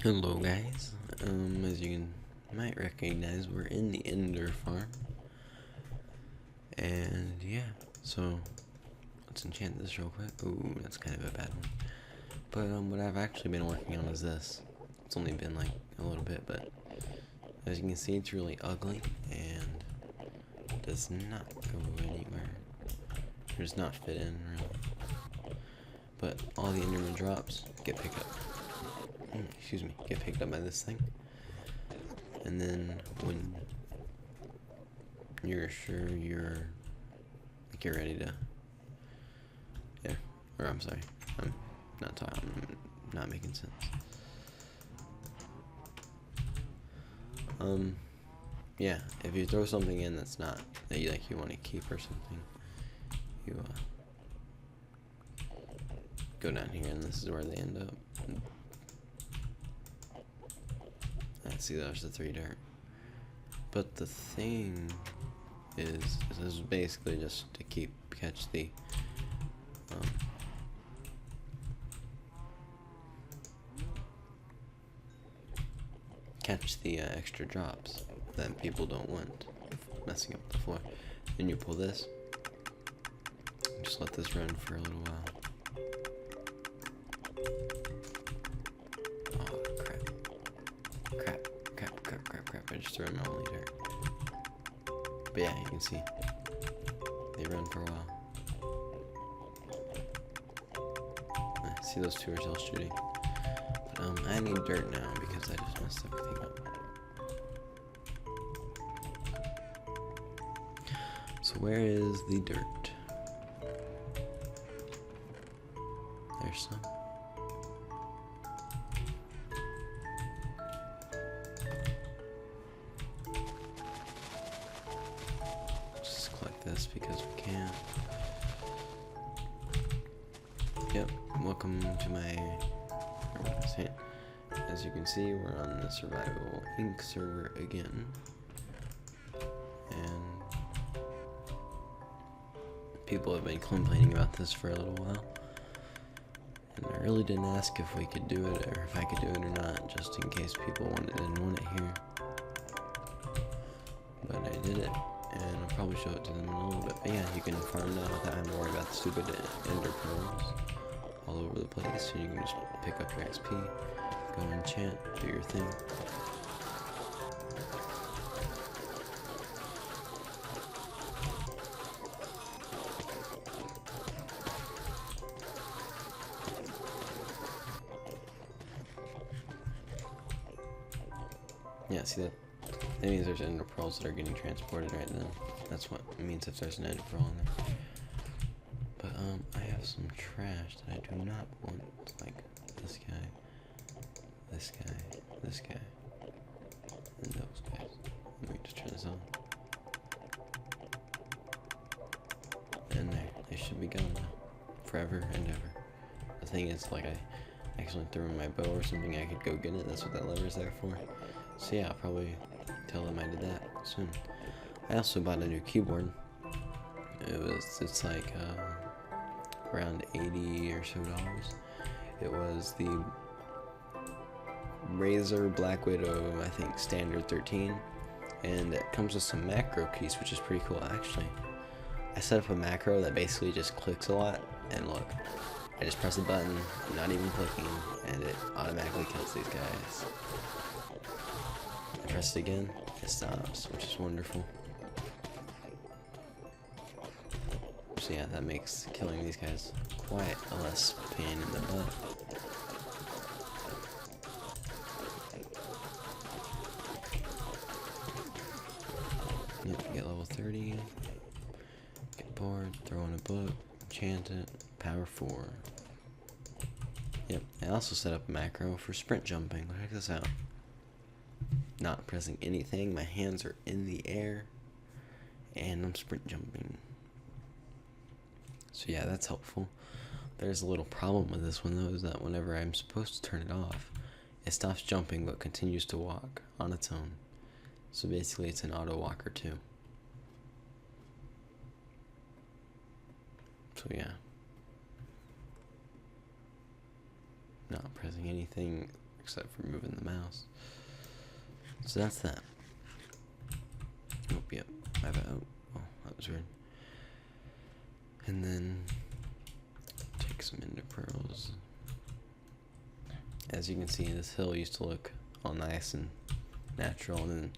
Hello guys, as you might recognize, we're in the Ender farm, and yeah, so let's enchant this real quick. Ooh, that's kind of a bad one. But what I've actually been working on is this. It's only been like a little bit, but as you can see, it's really ugly and does not go anywhere. It does not fit in really. But all the Enderman drops get picked up. Get picked up by this thing. And then when you're sure you're ready to, I'm sorry, I'm not making sense. Yeah, if you throw something in that's not, that you want to keep or something, you go down here and this is where they end up. See, there's the 3 dirt. But the thing is, this is basically just to catch the extra drops that people don't want, messing up the floor. Then you pull this, just let this run for a little while. Oh crap. I just threw in my only dirt. But yeah, you can see they run for a while. See, those 2 are still shooting. But I need dirt now because I just messed everything up. So where is the dirt? There's some. Just collect this because we can. Yep, welcome to my... As you can see, we're on the Survival Inc. server again. And people have been complaining about this for a little while. And I really didn't ask if we could do it, or if I could do it or not, just in case people didn't want it here. But I did it, and I'll probably show it to them in a little bit. But yeah, you can farm now without having to worry about the stupid ender pearls all over the place. And you can just pick up your XP, go enchant, do your thing. Yeah, see that? That means there's ender pearls that are getting transported right then. That's what it means if there's an ender pearl in there. But I have some trash that I do not want, like this guy, this guy, and those guys. Let me just turn this on. And there, they should be gone now, forever and ever. The thing is, like, I actually threw in my bow or something, I could go get it. That's what that lever's there for. So yeah, I'll probably tell them I did that soon. I also bought a new keyboard. It's like around $80 or so. It was the Razer Black Widow, I think standard 13, and it comes with some macro keys, which is pretty cool actually. I set up a macro that basically just clicks a lot, and look, I just press a button, not even clicking, and it automatically kills these guys. I press it again, it stops, which is wonderful. So yeah, that makes killing these guys quite a less pain in the butt. Yep, get level 30, get bored, throw in a book, enchant it, power 4. Yep, I also set up a macro for sprint jumping. Check this out. Not pressing anything, my hands are in the air, and I'm sprint jumping. So yeah, that's helpful. There's a little problem with this one though, is that whenever I'm supposed to turn it off, it stops jumping but continues to walk on its own. So basically it's an auto walker too. So yeah. Not pressing anything except for moving the mouse. So that's that. Oh, yep. My bad. Oh, that was weird. And then take some ender pearls. As you can see, this hill used to look all nice and natural, and then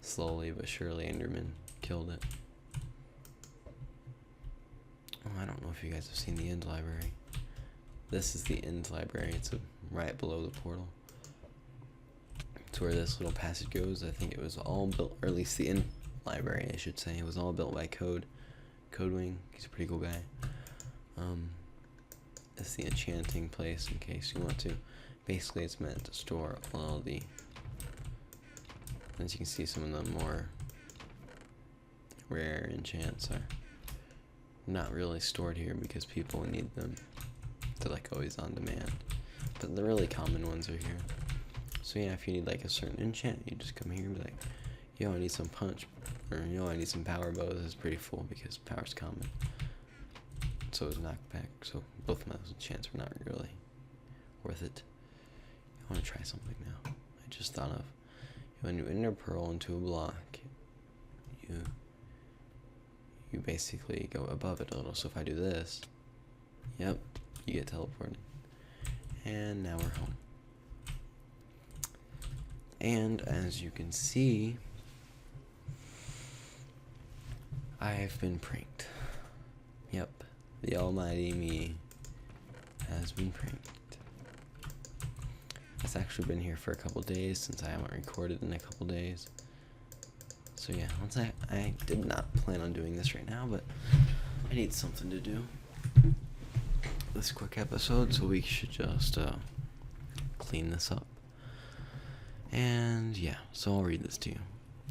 slowly but surely Enderman killed it. Oh, I don't know if you guys have seen the End Library. This is the End Library. It's right below the portal. It's where this little passage goes. I think it was all built, or at least the End Library, I should say. It was all built by Codewing. He's a pretty cool guy. It's the enchanting place in case you want to. Basically, it's meant to store all the, as you can see, some of the more rare enchants are not really stored here because people need them to like always on demand. But the really common ones are here. So yeah, if you need like a certain enchant, you just come here and be like, yo, I need some punch, or yo, I need some power bows. It's pretty full because power's common. So is knockback. So both of those enchants are not really worth it. I want to try something now. I just thought of, when you enter pearl into a block, you basically go above it a little. So if I do this, yep, you get teleported. And now we're home. And as you can see, I've been pranked. Yep, the almighty me has been pranked. It's actually been here for a couple days since I haven't recorded in a couple days. So yeah, I did not plan on doing this right now, but I need something to do this quick episode, so we should just clean this up. And yeah, so I'll read this to you.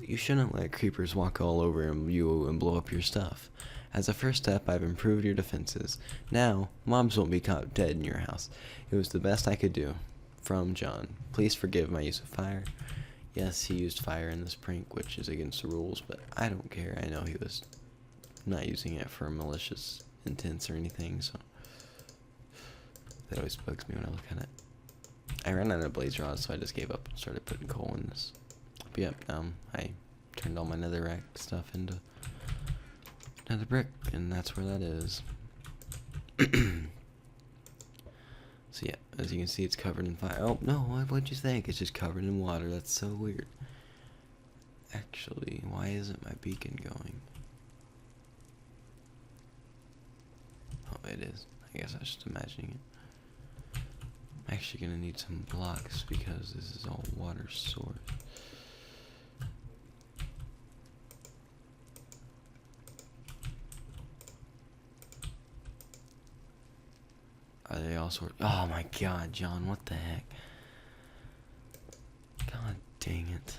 You shouldn't let creepers walk all over you and blow up your stuff. As a first step, I've improved your defenses. Now, mobs won't be caught dead in your house. It was the best I could do. From John. Please forgive my use of fire. Yes, he used fire in this prank, which is against the rules, but I don't care. I know he was not using it for malicious intents or anything, so that always bugs me when I look at it. I ran out of blaze rods, so I just gave up and started putting coal in this. But yep, I turned all my netherrack stuff into nether brick, and that's where that is. So yeah, as you can see, it's covered in fire. Oh, no, what'd you think? It's just covered in water. That's so weird. Actually, why isn't my beacon going? Oh, it is. I guess I was just imagining it. I'm actually gonna need some blocks because this is all water source. Are they all sort? Oh my god, John, what the heck? God dang it.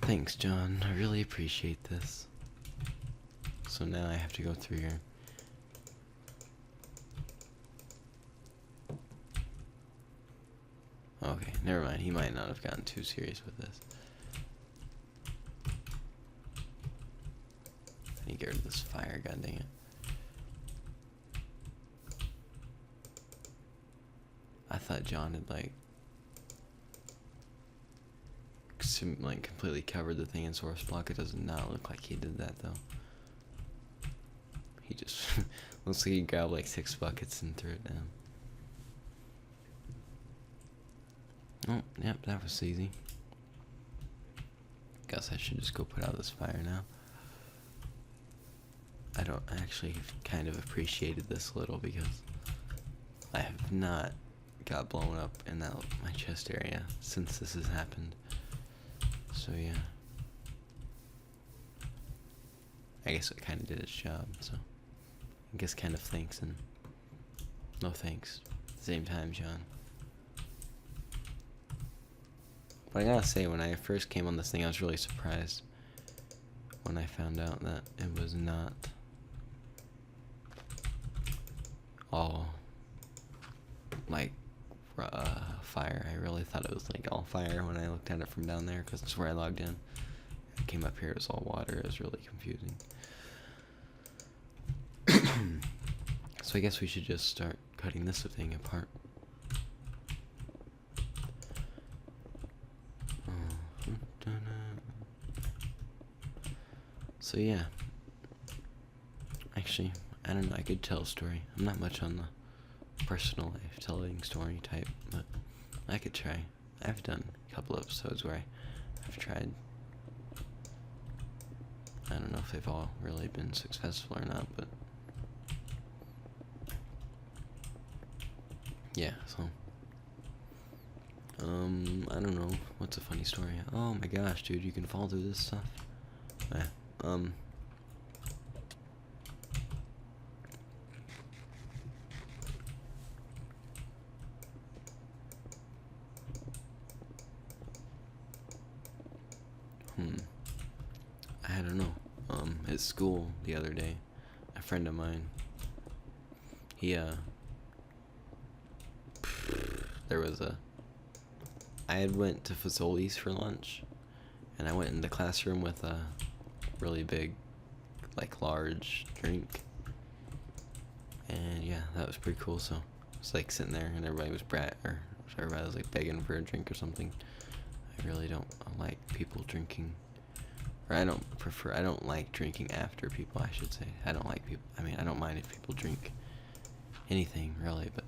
Thanks, John. I really appreciate this. So now I have to go through here. Okay, never mind. He might not have gotten too serious with this. I need to get rid of this fire, god dang it. I thought John had like completely covered the thing in source block. It does not look like he did that though. He just looks like he grabbed like 6 buckets and threw it down. Oh, yep, that was easy. Guess I should just go put out this fire now. I don't actually kind of appreciated this a little because I have not got blown up in my chest area since this has happened. So yeah, I guess it kind of did its job. So I guess kind of thanks and no thanks at the same time, John. But I gotta say, when I first came on this thing, I was really surprised when I found out that it was not all like fire. I really thought it was like all fire when I looked at it from down there, because that's where I logged in. I came up here, it was all water. It was really confusing. So I guess we should just start cutting this thing apart. So yeah. Actually, I don't know, I could tell a story. I'm not much on the personal life telling story type, but I could try. I've done a couple episodes where I've tried. I don't know if they've all really been successful or not, but yeah, so I don't know, what's a funny story? Oh my gosh, dude, you can fall through this stuff. Yeah, I don't know. At school the other day, a friend of mine, he there was I had went to Fazoli's for lunch, and I went in the classroom with a really big, like, large drink, and yeah, that was pretty cool. So I was like sitting there, and everybody was everybody was like begging for a drink or something. I really don't like people drinking, or I don't like drinking after people, I should say. I don't like people, I mean, I don't mind if people drink anything, really, but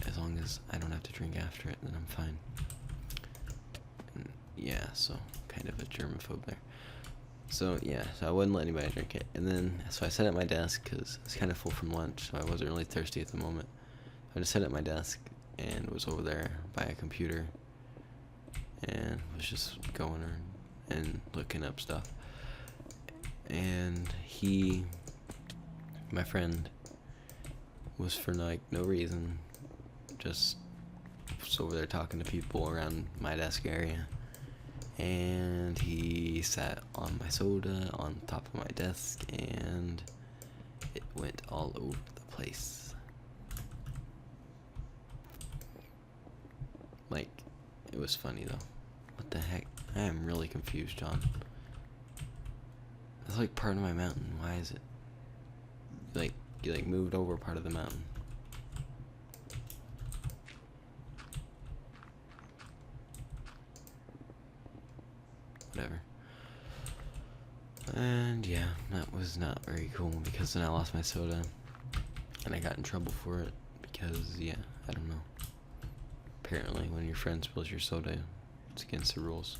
as long as I don't have to drink after it, then I'm fine. And yeah, so kind of a germaphobe there. So yeah, so I wouldn't let anybody drink it. And then, so I sat at my desk, because I was kind of full from lunch, so I wasn't really thirsty at the moment. I just sat at my desk, and was over there by a computer, and was just going around and looking up stuff. And my friend, was for like no reason, just was over there talking to people around my desk area. And he sat on my soda on top of my desk, and it went all over the place. Like, it was funny though. What the heck? I am really confused, John. That's like part of my mountain. Why is it? You moved over part of the mountain. Whatever. And yeah, that was not very cool, because then I lost my soda, and I got in trouble for it, because, yeah, I don't know. Apparently, when your friend spills your soda, it's against the rules.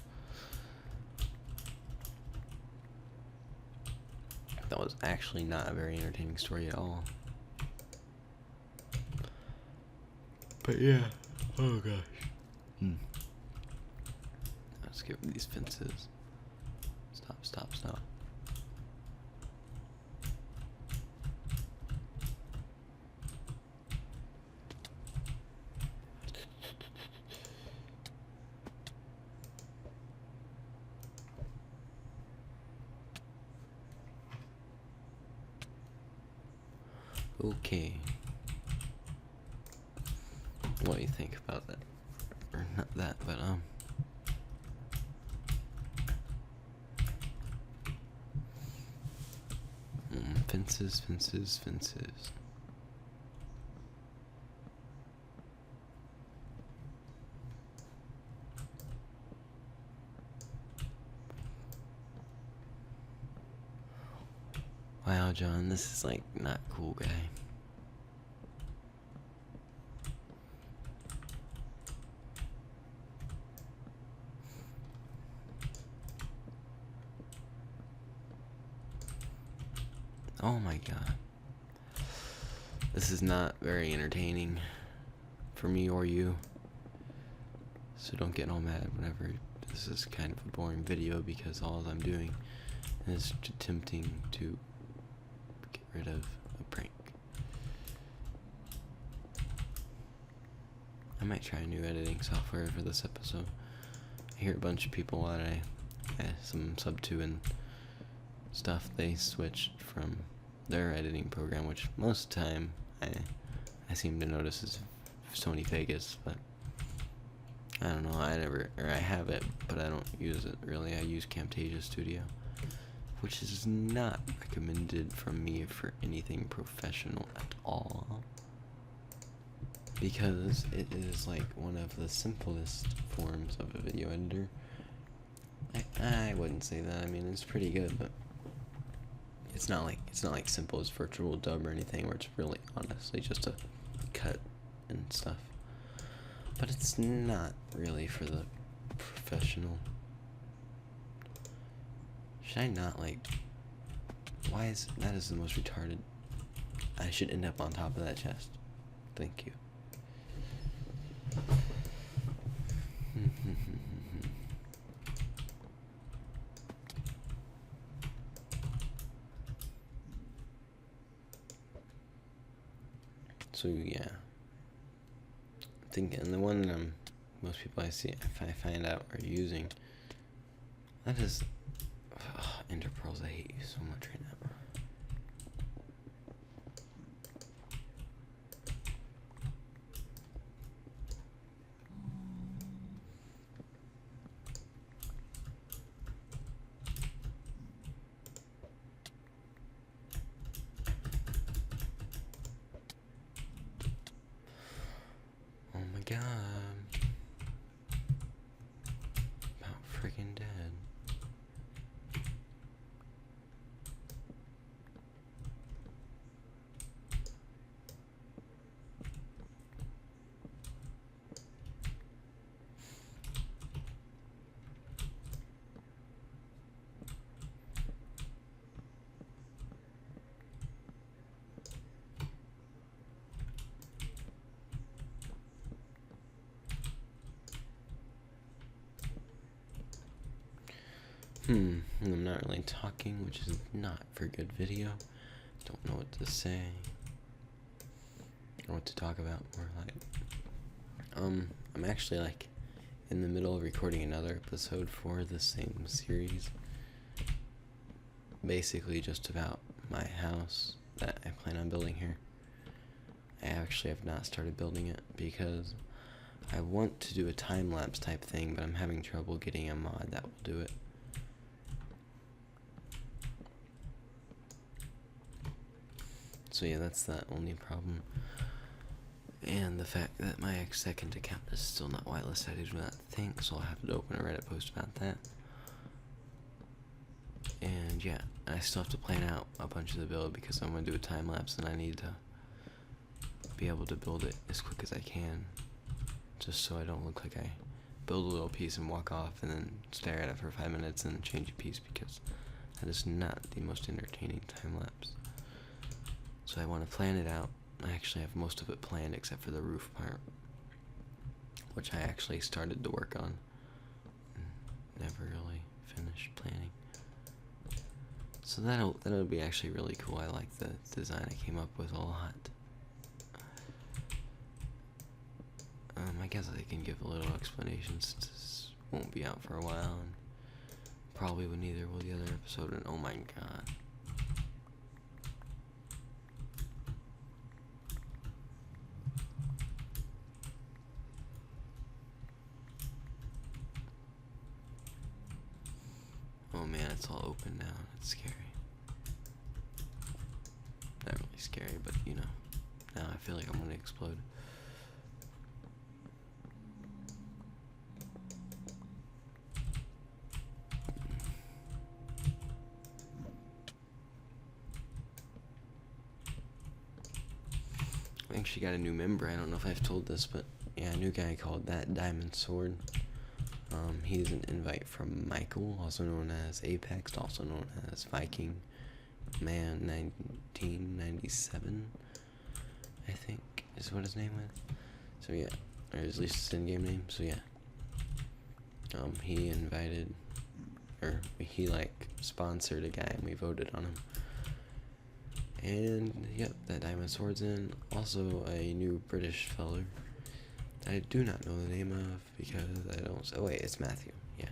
That was actually not a very entertaining story at all. But yeah, oh gosh. Let's get rid of these fences. Stop. Okay. What do you think about that? Or not that, but fences. Wow, John, this is like not cool, guy. Oh my god. This is not very entertaining for me or you. So don't get all mad whenever this is kind of a boring video, because all I'm doing is attempting to get rid of a prank. I might try a new editing software for this episode. I hear a bunch of people that I some sub to and stuff, they switched from their editing program, which most of the time I seem to notice is Sony Vegas, but I don't know, I have it, but I don't use it really. I use Camtasia Studio, which is not recommended from me for anything professional at all, because it is like one of the simplest forms of a video editor. I wouldn't say that. I mean, it's pretty good, but it's not like simple as Virtual Dub or anything, where it's really honestly just a cut and stuff. But it's not really for the professional. Should I not like? Why is that is the most retarded? I should end up on top of that chest. Thank you. So yeah, I think, and the one that most people I see, if I find out are using, that is, Ender Pearls. I hate you so much right now. Oh my god. About freaking dead. I'm not really talking, which is not for good video. Don't know what to say or what to talk about, or like, I'm actually like in the middle of recording another episode for the same series, basically just about my house that I plan on building here. I actually have not started building it because I want to do a time-lapse type thing, but I'm having trouble getting a mod that will do it. So yeah, that's the only problem. And the fact that my second account is still not whitelisted, I do not think, so I'll have to open a Reddit post about that. And yeah, I still have to plan out a bunch of the build because I'm going to do a time lapse and I need to be able to build it as quick as I can, just so I don't look like I build a little piece and walk off and then stare at it for 5 minutes and change a piece, because that is not the most entertaining time lapse. So I want to plan it out. I actually have most of it planned except for the roof part, which I actually started to work on and never really finished planning. So that'll be actually really cool. I like the design I came up with a lot. I guess I can give a little explanation since this won't be out for a while, and probably neither will the other episode. And oh my god. Oh man, it's all open now. It's scary. Not really scary, but you know, now I feel like I'm gonna explode. I actually got a new member. I don't know if I've told this, but yeah, a new guy called That Diamond Sword. He's an invite from Michael, also known as Apex, also known as Viking Man 1997, I think is what his name is. So yeah, or at least his in-game name. So yeah, he invited, or he like sponsored a guy, and we voted on him. And yep, That Diamond Sword's in. Also a new British feller I do not know the name of because I don't. Oh wait, it's Matthew. Yeah,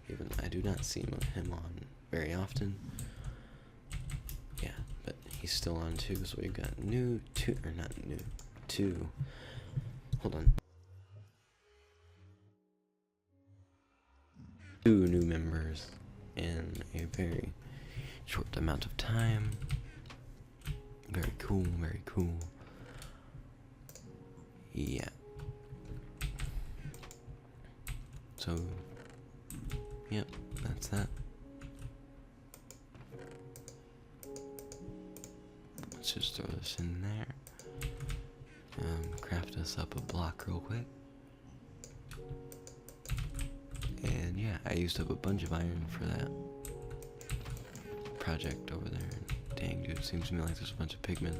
even I do not see him on very often. Yeah, but he's still on too. So we've got two. Hold on. 2 new members in a very short amount of time. Very cool, very cool. Yeah. So, yep, that's that. Let's just throw this in there. Craft us up a block real quick. And yeah, I used up a bunch of iron for that project over there. Dang, dude, it seems to me like there's a bunch of pigmen.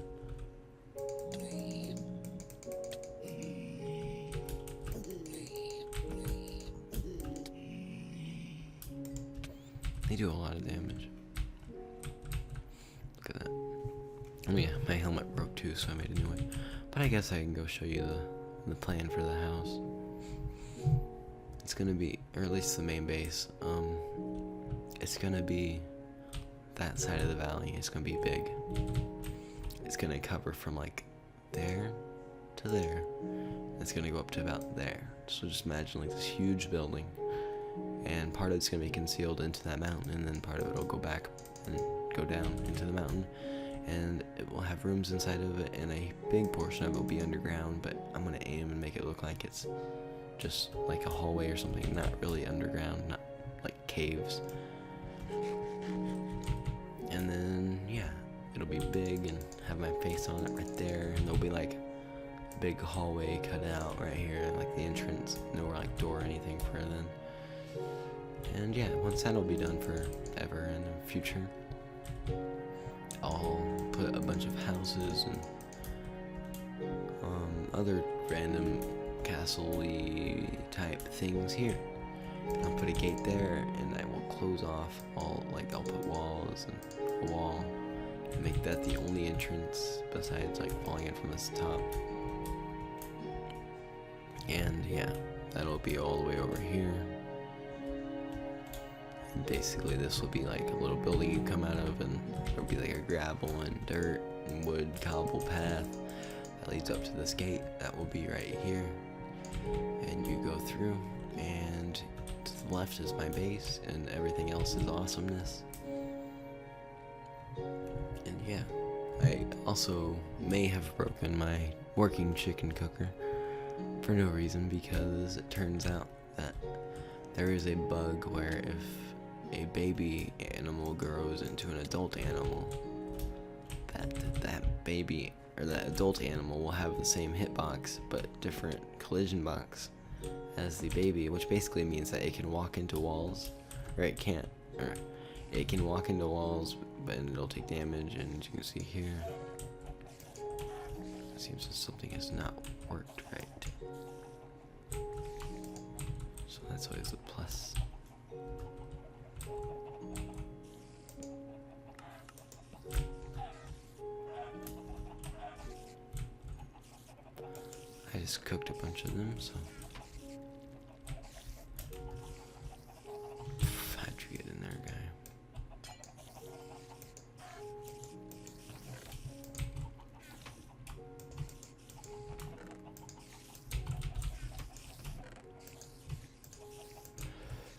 They do a lot of damage. Look at that. Oh yeah, my helmet broke too, so I made a new one. But I guess I can go show you the plan for the house. It's gonna be, or at least the main base, it's gonna be that side of the valley. It's gonna be big. It's gonna cover from like there to there. It's gonna go up to about there. So just imagine like this huge building, and part of it's gonna be concealed into that mountain, and then part of it will go back and go down into the mountain, and it will have rooms inside of it, and a big portion of it will be underground. But I'm gonna aim and make it look like it's just like a hallway or something, not really underground, not like caves. And then yeah, it'll be big and have my face on it right there, and there'll be like a big hallway cut out right here, like the entrance, no like door or anything for then. And yeah, once that'll be done forever in the future, I'll put a bunch of houses and other random castle-y type things here. And I'll put a gate there, and I will close off all, like I'll put walls and a wall and make that the only entrance besides like falling in from this top. And yeah, that'll be all the way over here. And basically this will be like a little building you come out of, and there'll be like a gravel and dirt and wood cobble path that leads up to this gate that will be right here. And you go through, and to the left is my base, and everything else is awesomeness. And yeah, I also may have broken my working chicken cooker for no reason, because it turns out that there is a bug where if a baby animal grows into an adult animal, that baby or that adult animal will have the same hitbox but different collision box as the baby, which basically means that it can walk into walls, or it can't, or it can walk into walls but it'll take damage. And you can see here, it seems that something has not worked right, so that's always a plus. I just cooked a bunch of them, so how'd you get in there, guy?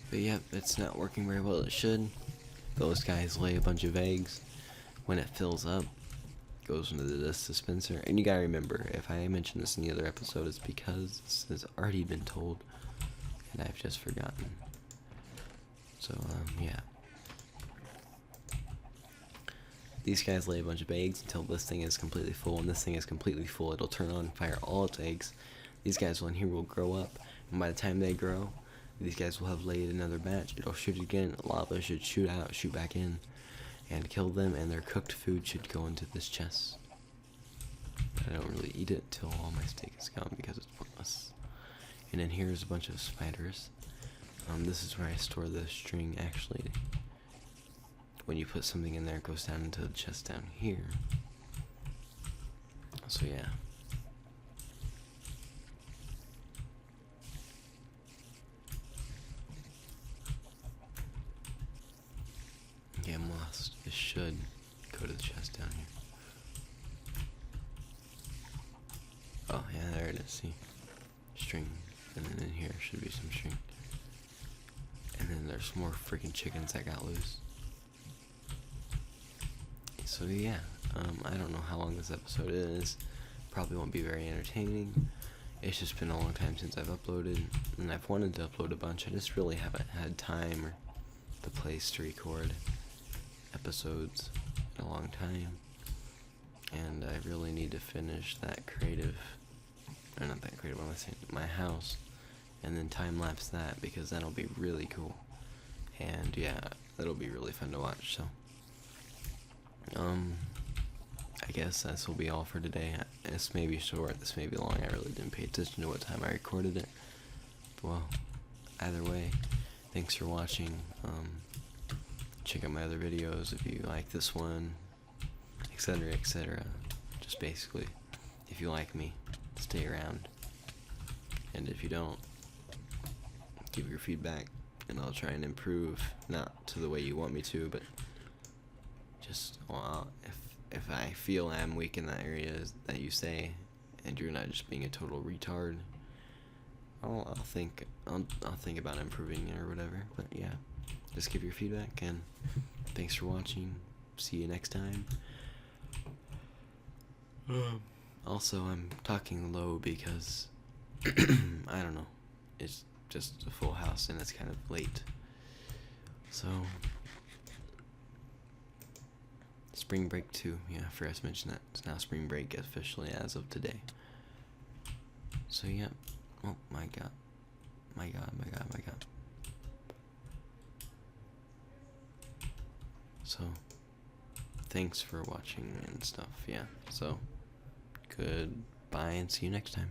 But yep, it's not working very well. It should. Those guys lay a bunch of eggs. When it fills up, goes into this dispenser. And you gotta remember, if I mention this in the other episode, it's because this has already been told and I've just forgotten. So yeah, these guys lay a bunch of eggs until this thing is completely full. And this thing is completely full, it'll turn on and fire all its eggs. These guys in here will grow up, and by the time they grow, these guys will have laid another batch. It'll shoot again, lava should shoot out, shoot back in, and kill them, and their cooked food should go into this chest. But I don't really eat it till all my steak is gone because it's pointless. And then here's a bunch of spiders. This is where I store the string. Actually, when you put something in there, it goes down into the chest down here. So yeah. Yeah, I'm lost. This should go to the chest down here. Oh, yeah, there it is. See? String. And then in here should be some string. And then there's more freaking chickens that got loose. So yeah, I don't know how long this episode is. Probably won't be very entertaining. It's just been a long time since I've uploaded, and I've wanted to upload a bunch. I just really haven't had time or the place to record episodes in a long time. And I really need to finish that creative, or not that creative, I'm saying my house, and then time-lapse that, because that'll be really cool. And yeah, that'll be really fun to watch, so. I guess this will be all for today. This may be short, this may be long, I really didn't pay attention to what time I recorded it. But well, either way, thanks for watching. Check out my other videos if you like this one, etc, etc. Just basically, if you like me, stay around. And if you don't, give your feedback, and I'll try and improve, not to the way you want me to, but just, well, if I feel I'm weak in that area that you say, and you're not just being a total retard, I'll think about improving or whatever. But yeah, just give your feedback, and thanks for watching. See you next time. Also, I'm talking low because I don't know. It's just a full house and it's kind of late. So, spring break too. Yeah, I forgot to mention that. It's now spring break officially as of today. So yeah. Oh my god. My god. So, thanks for watching and stuff. Yeah. So, goodbye and see you next time.